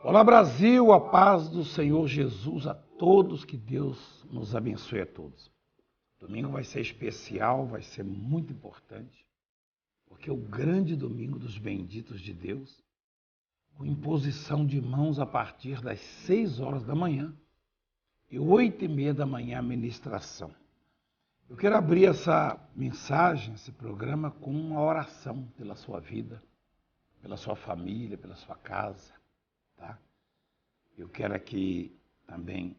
Olá, Brasil, a paz do Senhor Jesus a todos, que Deus nos abençoe a todos. Domingo vai ser especial, vai ser muito importante, porque é o grande domingo dos benditos de Deus, com imposição de mãos a partir das 6 horas da manhã e 8h30 da manhã a ministração. Eu quero abrir essa mensagem, esse programa, com uma oração pela sua vida, pela sua família, pela sua casa, tá? Eu quero aqui também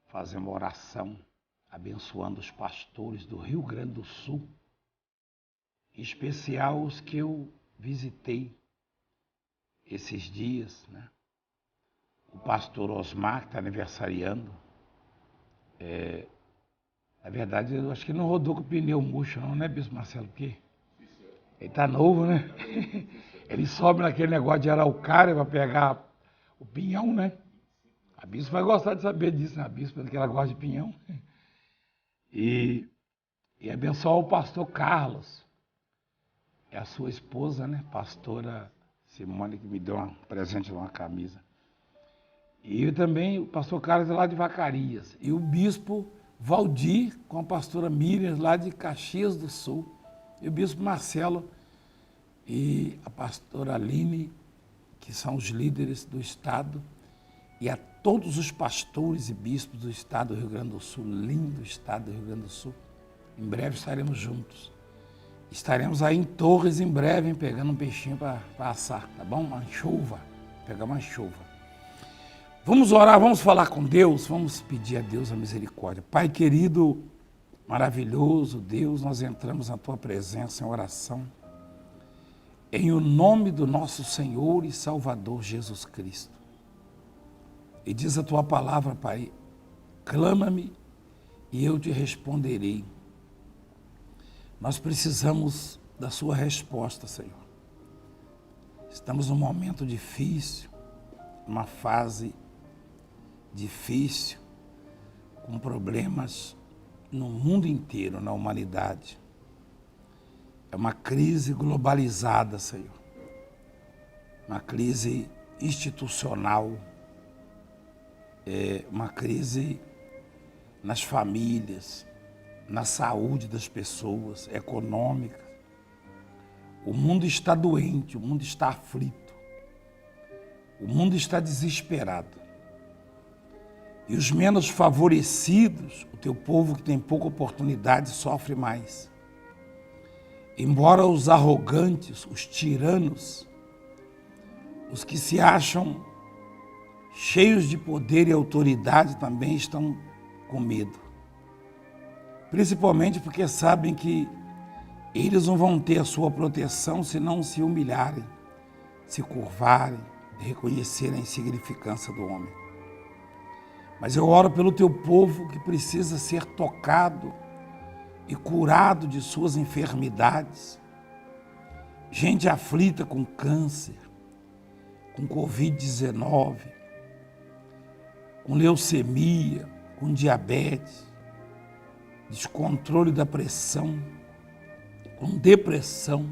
fazer uma oração abençoando os pastores do Rio Grande do Sul, em especial os que eu visitei esses dias, né? O pastor Osmar, que está aniversariando, na verdade, eu acho que não rodou com o pneu murcho não, né, Bispo Marcelo? Porque ele está novo, né? Ele sobe naquele negócio de araucária para pegar o pinhão, né? A Bispo vai gostar de saber disso, né? A Bispo, que ela gosta de pinhão. E abençoar o pastor Carlos, é a sua esposa, né? Pastora Simone, que me deu um presente de uma camisa. E também o pastor Carlos é lá de Vacarias. E o bispo Valdir, com a pastora Miriam, lá de Caxias do Sul. E o bispo Marcelo e a pastora Aline, que são os líderes do estado. E a todos os pastores e bispos do estado do Rio Grande do Sul, lindo estado do Rio Grande do Sul. Em breve estaremos juntos. Estaremos aí em Torres em breve, hein, pegando um peixinho para assar, tá bom? Uma chuva, pegar uma chuva. Vamos orar, vamos falar com Deus, vamos pedir a Deus a misericórdia. Pai querido, maravilhoso Deus, nós entramos na Tua presença em oração, em o nome do nosso Senhor e Salvador Jesus Cristo. E diz a Tua palavra, Pai, clama-me e eu te responderei. Nós precisamos da sua resposta, Senhor. Estamos num momento difícil, uma fase difícil, com problemas no mundo inteiro, na humanidade. É uma crise globalizada, Senhor. Uma crise institucional, uma crise nas famílias, na saúde das pessoas, econômica. O mundo está doente, o mundo está aflito, o mundo está desesperado. E os menos favorecidos, o teu povo que tem pouca oportunidade, sofre mais. Embora os arrogantes, os tiranos, os que se acham cheios de poder e autoridade também estão com medo. Principalmente porque sabem que eles não vão ter a sua proteção se não se humilharem, se curvarem, reconhecerem a insignificância do homem. Mas eu oro pelo teu povo que precisa ser tocado e curado de suas enfermidades. Gente aflita com câncer, com Covid-19, com leucemia, com diabetes, descontrole da pressão, com depressão,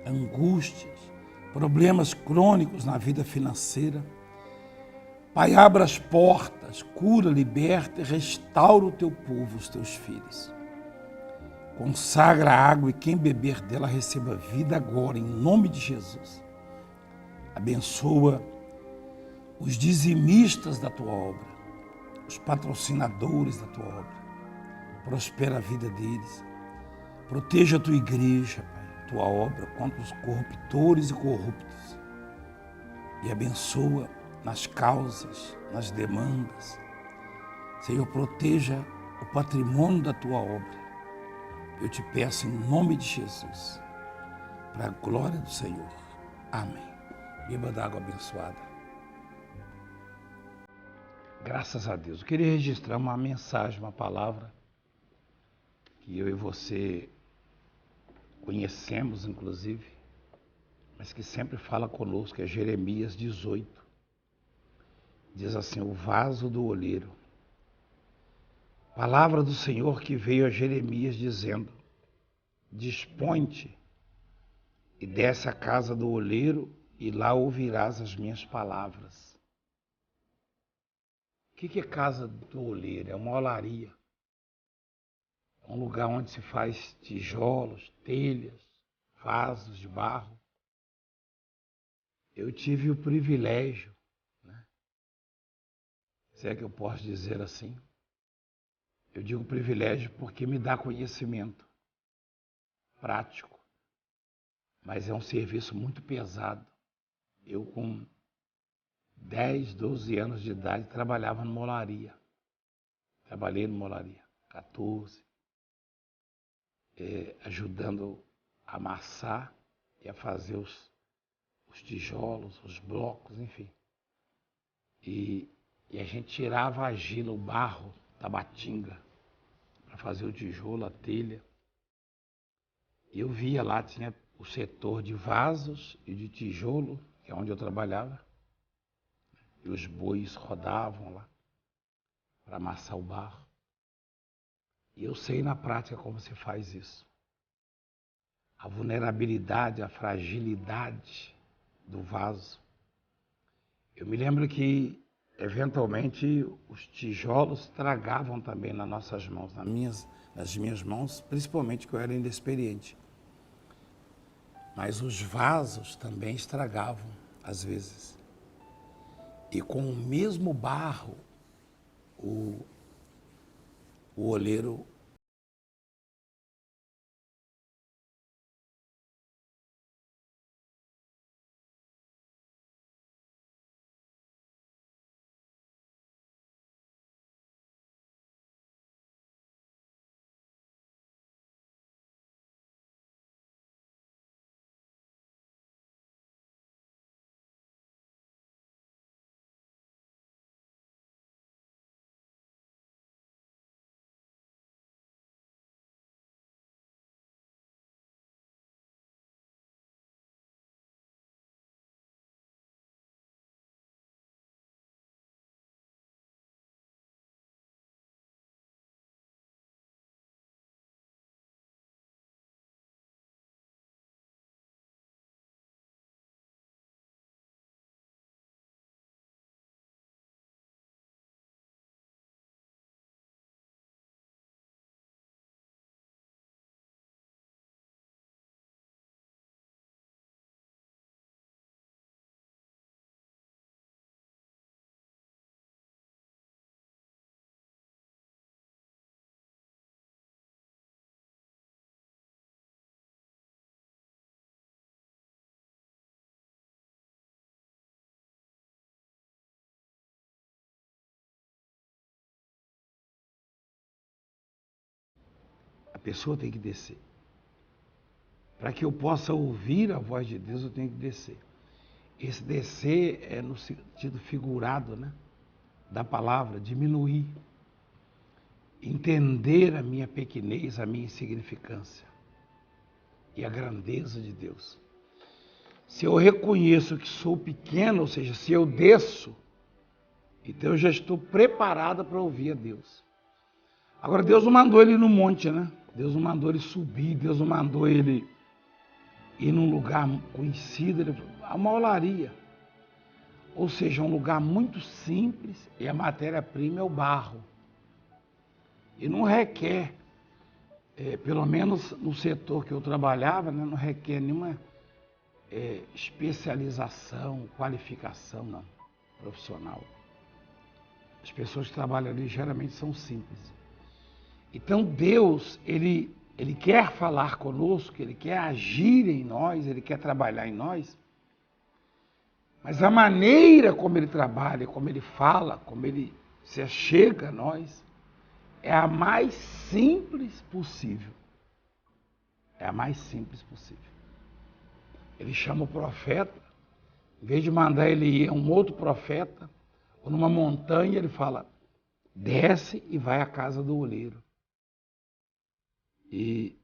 angústias, problemas crônicos na vida financeira. Pai, abra as portas, cura, liberta e restaura o teu povo, os teus filhos. Consagra a água e quem beber dela receba vida agora, em nome de Jesus. Abençoa os dizimistas da tua obra, os patrocinadores da tua obra. Prospera a vida deles. Proteja a tua igreja, Pai, tua obra, contra os corruptores e corruptos. E abençoa nas causas, nas demandas. Senhor, proteja o patrimônio da tua obra. Eu te peço em nome de Jesus, para a glória do Senhor. Amém. Beba d'água abençoada. Graças a Deus. Eu queria registrar uma mensagem, uma palavra que eu e você conhecemos, inclusive, mas que sempre fala conosco, é Jeremias 18. Diz assim, o vaso do oleiro. Palavra do Senhor que veio a Jeremias dizendo, dispõe-te e desce à casa do oleiro e lá ouvirás as minhas palavras. O que é casa do oleiro? É uma olaria. É um lugar onde se faz tijolos, telhas, vasos de barro. Eu tive o privilégio, né? Se é que eu posso dizer assim. Eu digo privilégio porque me dá conhecimento prático, mas é um serviço muito pesado. Eu, com 10, 12 anos de idade, trabalhava numa olaria. Trabalhei numa olaria, 14, ajudando a amassar e a fazer os tijolos, os blocos, enfim. E a gente tirava a argila, o barro da batinga para fazer o tijolo, a telha. E eu via lá, tinha o setor de vasos e de tijolo, que é onde eu trabalhava. E os bois rodavam lá para amassar o barro. E eu sei na prática como se faz isso. A vulnerabilidade, a fragilidade do vaso. Eu me lembro que, eventualmente, os tijolos tragavam também nas nossas mãos, nas minhas mãos, principalmente que eu era inexperiente. Mas os vasos também estragavam, às vezes. E com o mesmo barro, o oleiro a pessoa tem que descer. Para que eu possa ouvir a voz de Deus, eu tenho que descer. Esse descer é no sentido figurado, né, da palavra, diminuir. Entender a minha pequenez, a minha insignificância e a grandeza de Deus. Se eu reconheço que sou pequeno, ou seja, se eu desço, então eu já estou preparado para ouvir a Deus. Agora, Deus não mandou ele ir no monte, né? Deus não mandou ele subir, Deus não mandou ele ir num lugar conhecido, uma olaria. Ou seja, um lugar muito simples e a matéria-prima é o barro. E não requer, pelo menos no setor que eu trabalhava, né, não requer nenhuma especialização, qualificação não, profissional. As pessoas que trabalham ali geralmente são simples. Então Deus, ele quer falar conosco, Ele quer agir em nós, Ele quer trabalhar em nós, mas a maneira como Ele trabalha, como Ele fala, como Ele se achega a nós, é a mais simples possível. É a mais simples possível. Ele chama o profeta, em vez de mandar ele ir a um outro profeta, ou numa montanha, ele fala, desce e vai à casa do oleiro. E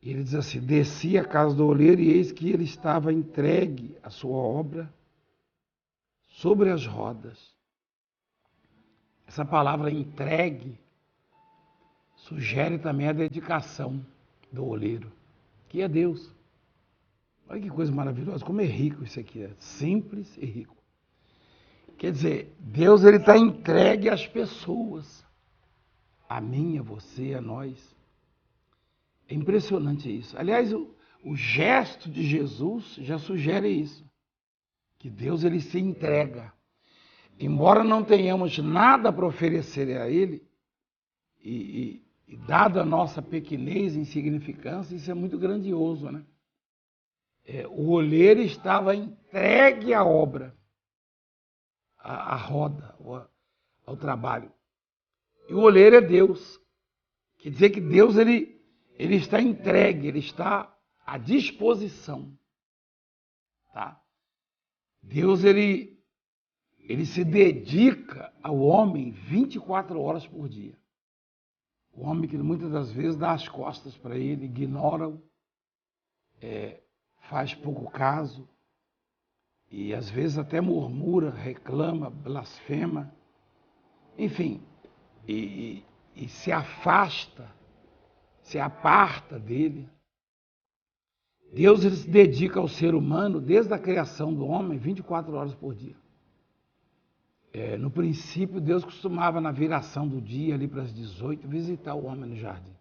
ele diz assim, desci à casa do oleiro e eis que ele estava entregue à sua obra sobre as rodas. Essa palavra entregue sugere também a dedicação do oleiro, que é Deus. Olha que coisa maravilhosa, como é rico isso aqui, é simples e rico. Quer dizer, Deus ele está entregue às pessoas, a mim, a você, a nós. É impressionante isso. Aliás, o gesto de Jesus já sugere isso, que Deus ele se entrega. Embora não tenhamos nada para oferecer a Ele, e dada a nossa pequenez e insignificância, isso é muito grandioso, né? O oleiro estava entregue à obra, à roda, ao trabalho. E o oleiro é Deus. Quer dizer que Deus ele está entregue, ele está à disposição. Tá? Deus ele se dedica ao homem 24 horas por dia. O homem que muitas das vezes dá as costas para ele, ignora-o, faz pouco caso e às vezes até murmura, reclama, blasfema, enfim, e se afasta, se aparta dele. Deus ele se dedica ao ser humano desde a criação do homem 24 horas por dia. No princípio, Deus costumava, na viração do dia, ali para as 18, visitar o homem no jardim.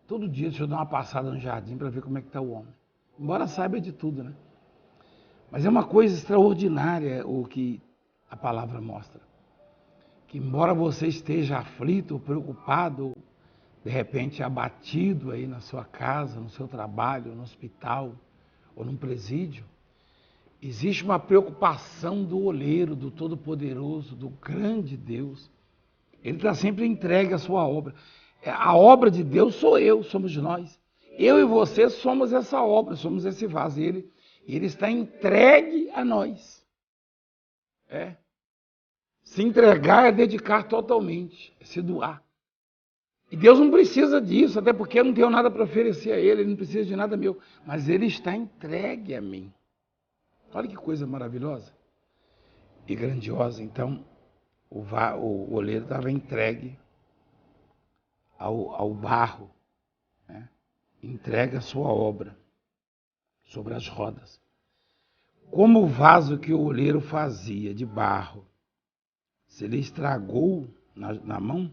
Todo dia, deixa eu dar uma passada no jardim para ver como é que está o homem. Embora saiba de tudo, né? Mas é uma coisa extraordinária o que a palavra mostra. Que embora você esteja aflito, preocupado, de repente abatido aí na sua casa, no seu trabalho, no hospital ou num presídio, existe uma preocupação do oleiro, do Todo-Poderoso, do grande Deus. Ele está sempre entregue à sua obra. A obra de Deus sou eu, somos nós. Eu e você somos essa obra, somos esse vaso. E ele está entregue a nós. Se entregar é dedicar totalmente, é se doar. E Deus não precisa disso, até porque eu não tenho nada para oferecer a Ele não precisa de nada meu. Mas Ele está entregue a mim. Olha que coisa maravilhosa e grandiosa. Então, o oleiro estava entregue ao barro, né? Entregue a sua obra sobre as rodas. Como o vaso que o oleiro fazia de barro, se ele estragou na mão,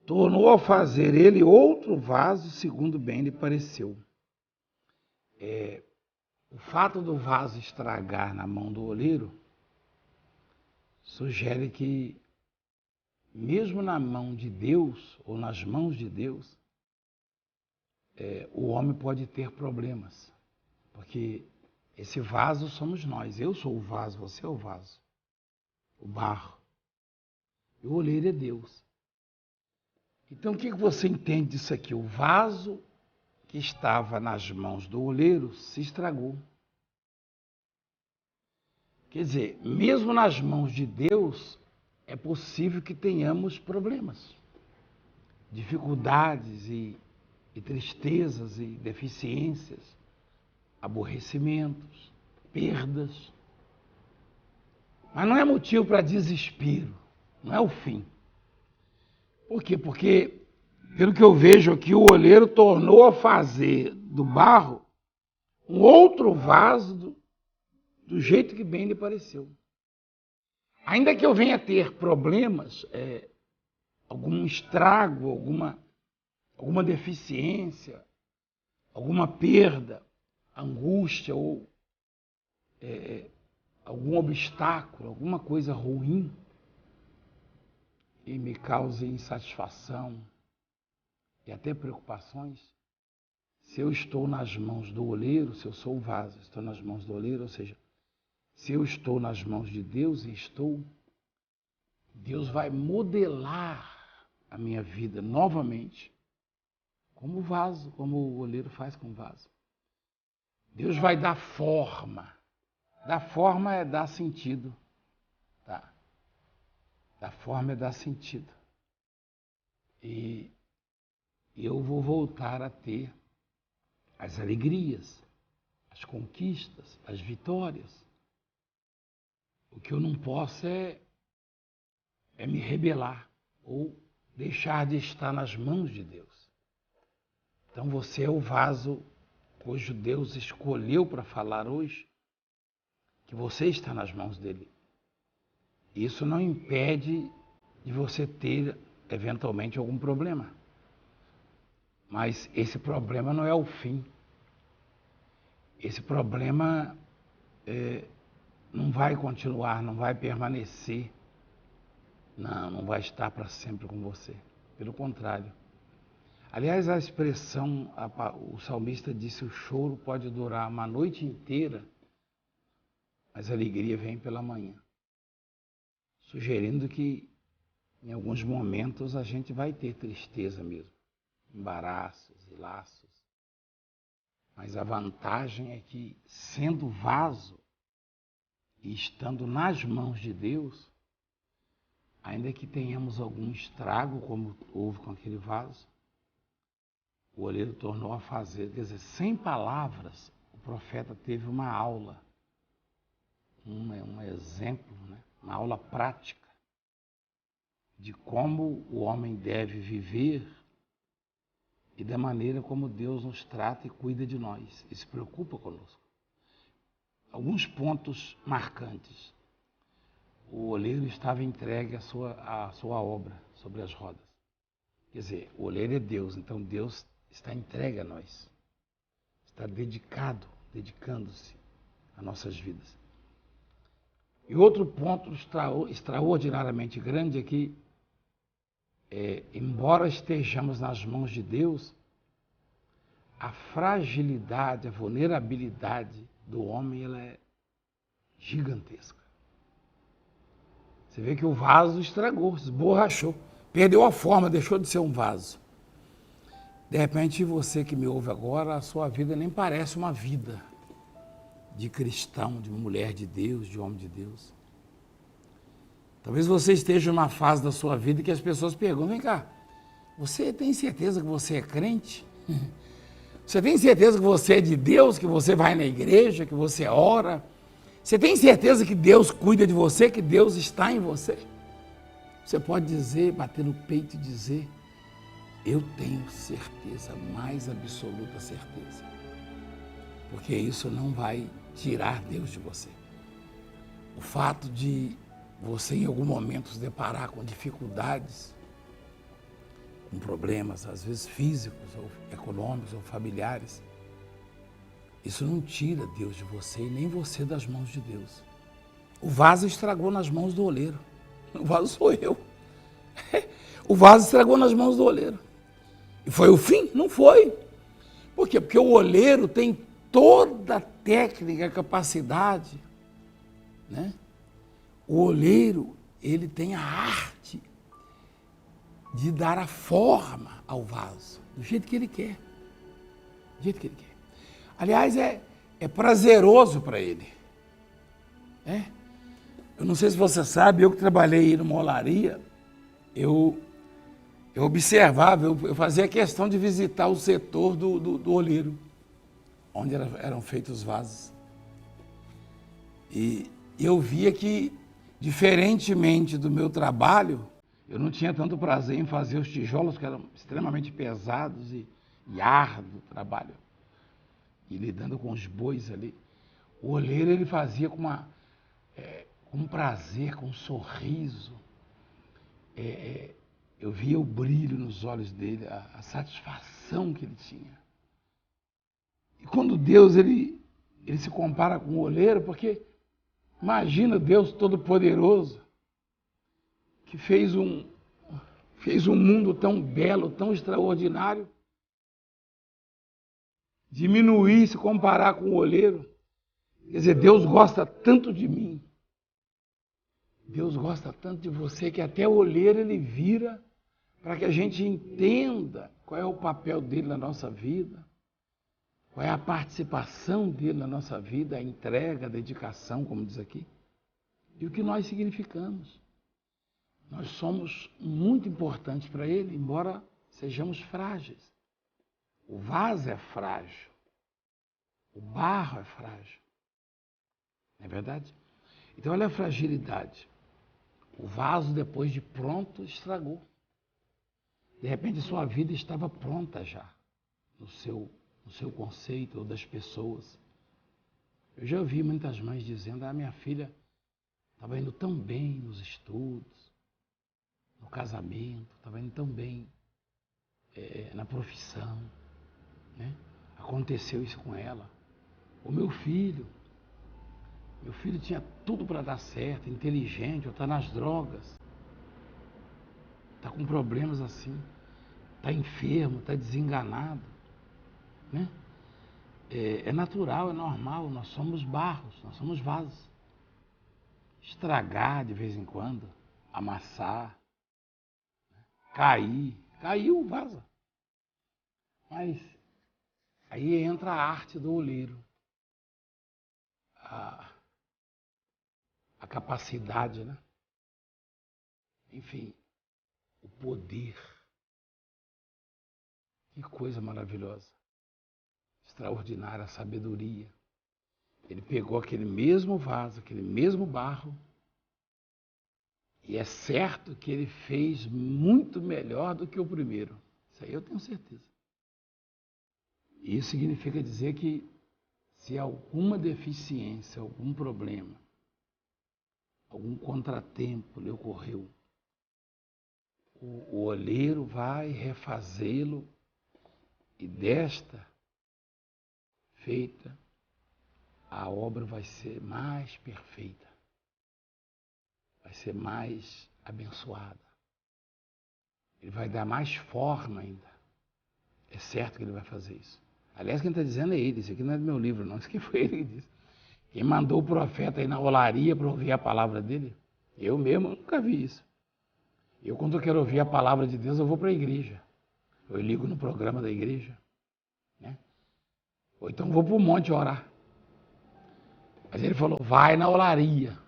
tornou a fazer ele outro vaso, segundo bem lhe pareceu. O fato do vaso estragar na mão do oleiro sugere que, mesmo na mão de Deus, ou nas mãos de Deus, o homem pode ter problemas. Porque esse vaso somos nós. Eu sou o vaso, você é o vaso. O barro. E o oleiro é Deus. Então, o que você entende disso aqui? O vaso que estava nas mãos do oleiro se estragou. Quer dizer, mesmo nas mãos de Deus, é possível que tenhamos problemas, dificuldades e tristezas e deficiências, aborrecimentos, perdas. Mas não é motivo para desespero, não é o fim. Por quê? Porque, pelo que eu vejo aqui, o oleiro tornou a fazer do barro um outro vaso do jeito que bem lhe pareceu. Ainda que eu venha ter problemas, algum estrago, alguma deficiência, alguma perda, angústia ou algum obstáculo, alguma coisa ruim e me cause insatisfação e até preocupações, se eu estou nas mãos do oleiro, se eu sou o vaso, estou nas mãos do oleiro, ou seja, se eu estou nas mãos de Deus e Deus vai modelar a minha vida novamente, como o vaso, como o oleiro faz com o vaso. Deus vai dar forma. Dar forma é dar sentido. Tá? Dar forma é dar sentido. E eu vou voltar a ter as alegrias, as conquistas, as vitórias. O que eu não posso é me rebelar ou deixar de estar nas mãos de Deus. Então você é o vaso cujo Deus escolheu para falar hoje, que você está nas mãos dele. Isso não impede de você ter, eventualmente, algum problema. Mas esse problema não é o fim. Esse problema não vai continuar, não vai permanecer. Não vai estar para sempre com você. Pelo contrário. Aliás, a expressão, o salmista disse, o choro pode durar uma noite inteira, mas a alegria vem pela manhã. Sugerindo que, em alguns momentos, a gente vai ter tristeza mesmo, embaraços e laços. Mas a vantagem é que, sendo vaso e estando nas mãos de Deus, ainda que tenhamos algum estrago, como houve com aquele vaso, o oleiro tornou a fazer. Quer dizer, sem palavras, o profeta teve uma aula, um exemplo, né? Uma aula prática de como o homem deve viver e da maneira como Deus nos trata e cuida de nós e se preocupa conosco. Alguns pontos marcantes. O oleiro estava entregue à sua obra sobre as rodas. Quer dizer, o oleiro é Deus, então Deus está entregue a nós. Está dedicando-se a nossas vidas. E outro ponto extraordinariamente grande é que, embora estejamos nas mãos de Deus, a fragilidade, a vulnerabilidade do homem, ela é gigantesca. Você vê que o vaso estragou, esborrachou, perdeu a forma, deixou de ser um vaso. De repente, você que me ouve agora, a sua vida nem parece uma vida de cristão, de mulher de Deus, de homem de Deus. Talvez você esteja numa fase da sua vida que as pessoas perguntam, vem cá, você tem certeza que você é crente? Você tem certeza que você é de Deus, que você vai na igreja, que você ora? Você tem certeza que Deus cuida de você, que Deus está em você? Você pode dizer, bater no peito e dizer, eu tenho certeza, mais absoluta certeza. Porque isso não vai tirar Deus de você. O fato de você em algum momento se deparar com dificuldades, com problemas, às vezes físicos, ou econômicos, ou familiares, isso não tira Deus de você e nem você das mãos de Deus. O vaso estragou nas mãos do oleiro. O vaso sou eu. O vaso estragou nas mãos do oleiro. E foi o fim? Não foi. Por quê? Porque o oleiro tem toda a técnica, a capacidade, né? O oleiro, ele tem a arte de dar a forma ao vaso, do jeito que ele quer. Do jeito que ele quer. Aliás, é prazeroso para ele. Eu não sei se você sabe, eu que trabalhei numa olaria, eu observava, eu fazia questão de visitar o setor do oleiro, onde eram feitos os vasos. E eu via que, diferentemente do meu trabalho, eu não tinha tanto prazer em fazer os tijolos, que eram extremamente pesados e árduo o trabalho. E lidando com os bois ali. O oleiro, ele fazia com um prazer, com um sorriso. Eu via o brilho nos olhos dele, a satisfação que ele tinha. E quando Deus, ele se compara com o oleiro, porque imagina Deus Todo-Poderoso, que fez um mundo tão belo, tão extraordinário, diminuir, se comparar com o oleiro. Quer dizer, Deus gosta tanto de mim, Deus gosta tanto de você, que até o oleiro ele vira para que a gente entenda qual é o papel dele na nossa vida, qual é a participação dele na nossa vida, a entrega, a dedicação, como diz aqui, e o que nós significamos. Nós somos muito importantes para ele, embora sejamos frágeis. O vaso é frágil, o barro é frágil, não é verdade? Então, olha a fragilidade. O vaso, depois de pronto, estragou. De repente, sua vida estava pronta já, no seu no seu conceito ou das pessoas. Eu já ouvi muitas mães dizendo, minha filha estava indo tão bem nos estudos, no casamento, estava indo tão bem na profissão, né? Aconteceu isso com ela. O meu filho tinha tudo para dar certo, inteligente, ou está nas drogas, está com problemas assim, está enfermo, está desenganado, né? É natural, é normal, nós somos barros, nós somos vasos. Estragar de vez em quando, amassar, cair, caiu, vaza. Mas aí entra a arte do oleiro, a capacidade, né? Enfim, o poder. Que coisa maravilhosa, extraordinária, a sabedoria. Ele pegou aquele mesmo vaso, aquele mesmo barro, e é certo que ele fez muito melhor do que o primeiro. Isso aí eu tenho certeza. Isso significa dizer que se alguma deficiência, algum problema, algum contratempo lhe ocorreu, o oleiro vai refazê-lo e desta feita, a obra vai ser mais perfeita, vai ser mais abençoada. Ele vai dar mais forma ainda. É certo que ele vai fazer isso. Aliás, quem está dizendo é ele, isso aqui não é do meu livro, não, isso aqui foi ele que disse. Quem mandou o profeta aí na olaria para ouvir a palavra dele, eu mesmo nunca vi isso. Eu, quando eu quero ouvir a palavra de Deus, eu vou para a igreja. Eu ligo no programa da igreja, né? Ou então vou para o monte orar. Mas ele falou, vai na olaria.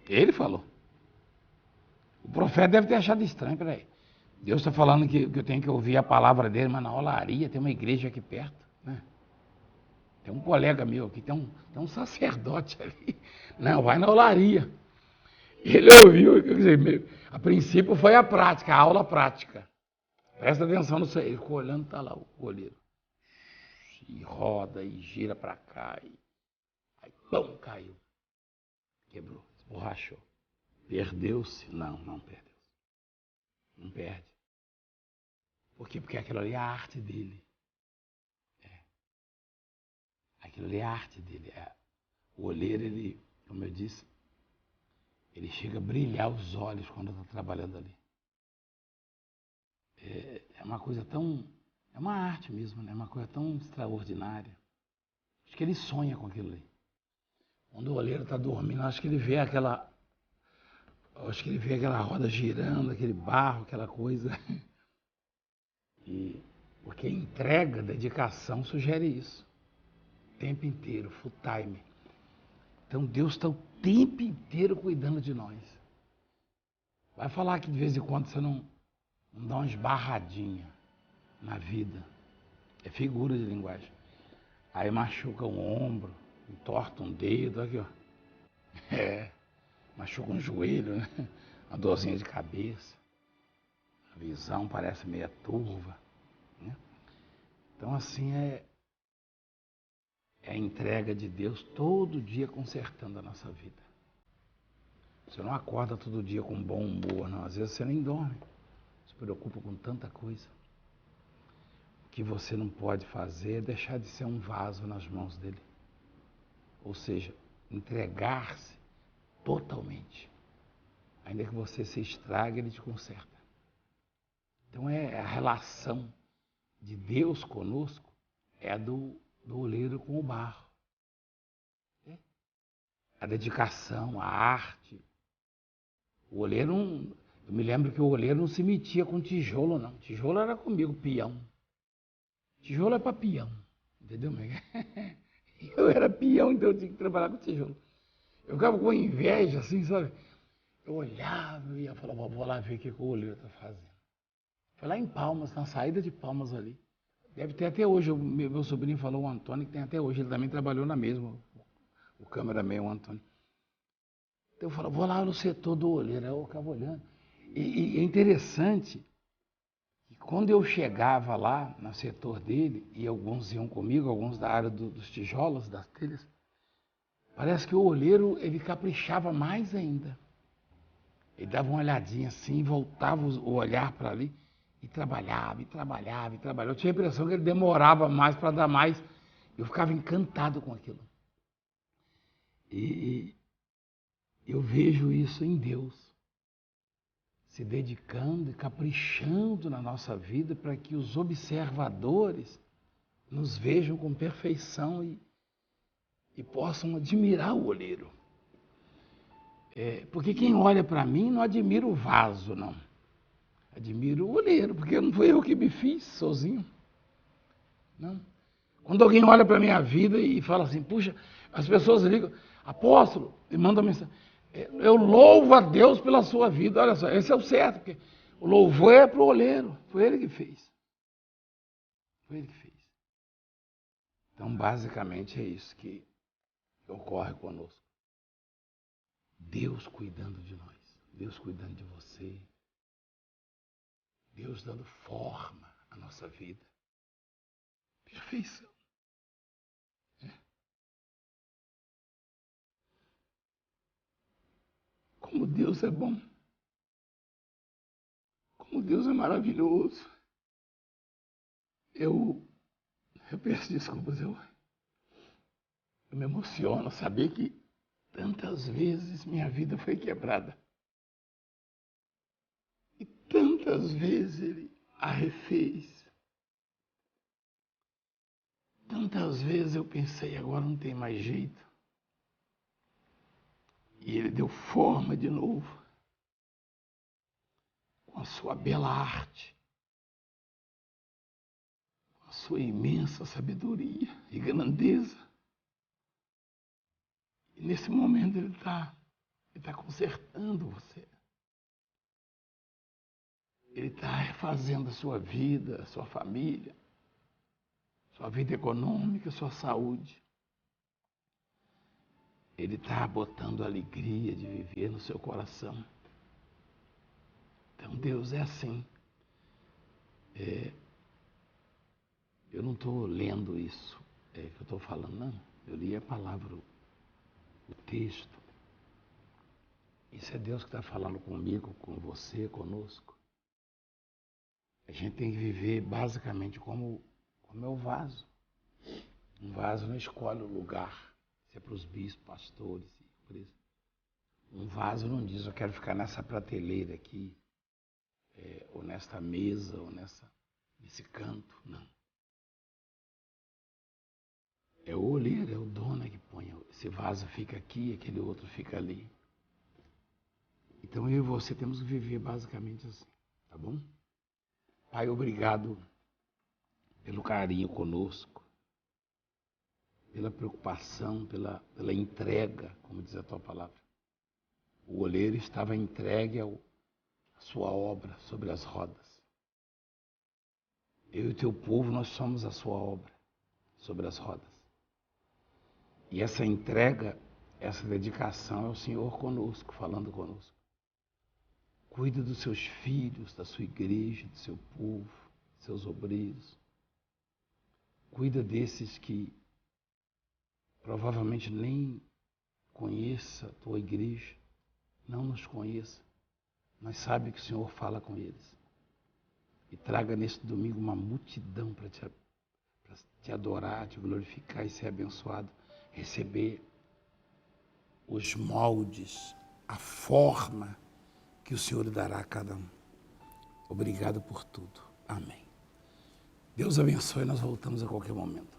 Ele falou. O profeta deve ter achado estranho, peraí. Deus está falando que eu tenho que ouvir a palavra dele, mas na olaria tem uma igreja aqui perto, né? Tem um colega meu aqui, tem um sacerdote ali. Não, vai na olaria. Ele ouviu, quer dizer, a princípio foi a prática, a aula prática. Presta atenção no seu. Ele ficou olhando, tá lá o goleiro. E roda, e gira para cá, e aí, pum, caiu. Quebrou, esborrachou. Perdeu-se? Não, não perdeu. Não perde. Por quê? Porque aquilo ali é a arte dele. Aquilo ali é a arte dele. O oleiro, ele, como eu disse, ele chega a brilhar os olhos quando está trabalhando ali. É uma coisa tão... É uma arte mesmo, né? É uma coisa tão extraordinária. Acho que ele sonha com aquilo ali. Quando o oleiro está dormindo, acho que ele vê aquela roda girando, aquele barro, aquela coisa. Porque entrega, dedicação sugere isso. O tempo inteiro, full time. Então Deus está o tempo inteiro cuidando de nós. Vai falar que de vez em quando você não dá uma esbarradinha na vida. É figura de linguagem. Aí machuca um ombro, entorta um dedo, aqui ó. Machuca um joelho, né? Uma dorzinha de cabeça. A visão parece meia turva, né? Então assim é a entrega de Deus todo dia consertando a nossa vida. Você não acorda todo dia com bom humor, não. Às vezes você nem dorme. Se preocupa com tanta coisa. O que você não pode fazer é deixar de ser um vaso nas mãos dele. Ou seja, entregar-se totalmente. Ainda que você se estrague, ele te conserta. Então a relação de Deus conosco é a do oleiro com o barro. A dedicação, a arte. O oleiro não... Eu me lembro que o oleiro não se metia com tijolo, não. Tijolo era comigo, peão. Tijolo é para peão, entendeu? Eu era peão, então eu tinha que trabalhar com tijolo. Eu ficava com inveja, assim, sabe? Eu olhava e ia falar, vou lá ver o que o oleiro está fazendo. Foi lá em Palmas, na saída de Palmas ali. Deve ter até hoje, meu sobrinho falou, o Antônio, que tem até hoje, ele também trabalhou na mesma, o cameraman, o Antônio. Então eu falo, vou lá no setor do oleiro, aí eu ficava olhando. E é interessante que Quando eu chegava lá no setor dele, e alguns iam comigo, alguns da área dos tijolos, das telhas, parece que o olheiro, ele caprichava mais ainda. Ele dava uma olhadinha assim, voltava o olhar para ali, e trabalhava, e trabalhava, e trabalhava. Eu tinha a impressão que ele demorava mais para dar mais. Eu ficava encantado com aquilo. E eu vejo isso em Deus, se dedicando e caprichando na nossa vida para que os observadores nos vejam com perfeição e possam admirar o olheiro. Porque quem olha para mim não admira o vaso, não. Admira o olheiro, porque não foi eu que me fiz sozinho. Não. Quando alguém olha para a minha vida e fala assim, puxa, as pessoas ligam, apóstolo, e mandam mensagem, eu louvo a Deus pela sua vida. Olha só, esse é o certo, porque o louvor é para o olheiro, foi ele que fez. Foi ele que fez. Então, basicamente, é isso que ocorre conosco. Deus cuidando de nós, Deus cuidando de você, Deus dando forma à nossa vida. Perfeição. Como Deus é bom. Como Deus é maravilhoso. Eu peço desculpas, eu me emociono saber que tantas vezes minha vida foi quebrada. E tantas vezes Ele a refez. Tantas vezes eu pensei, agora não tem mais jeito. E Ele deu forma de novo. Com a sua bela arte. Com a sua imensa sabedoria e grandeza. E nesse momento Ele está consertando você. Ele está refazendo a sua vida, a sua família, sua vida econômica, sua saúde. Ele está botando a alegria de viver no seu coração. Então Deus é assim. Eu não estou lendo isso que eu estou falando, não. Eu li a palavra, o texto. Isso é Deus que está falando comigo, com você, conosco. A gente tem que viver basicamente como é o vaso. Um vaso não escolhe o lugar. Se é para os bispos, pastores, por isso. Um vaso não diz, eu quero ficar nessa prateleira aqui, ou nesta mesa, ou nesse canto. Não. É o olheiro, é o dono que põe. Esse vaso fica aqui, aquele outro fica ali. Então eu e você temos que viver basicamente assim, tá bom? Pai, obrigado pelo carinho conosco, pela preocupação, pela entrega, como diz a tua palavra. O oleiro estava entregue à sua obra sobre as rodas. Eu e o teu povo, nós somos a sua obra sobre as rodas. E essa entrega, essa dedicação é o Senhor conosco, falando conosco. Cuida dos seus filhos, da sua igreja, do seu povo, seus obreiros. Cuida desses que provavelmente nem conheça a tua igreja, não nos conheça, mas sabe que o Senhor fala com eles. E traga neste domingo uma multidão para te adorar, te glorificar e ser abençoado, receber os moldes, a forma que o Senhor dará a cada um. Obrigado por tudo. Amém. Deus abençoe, nós voltamos a qualquer momento.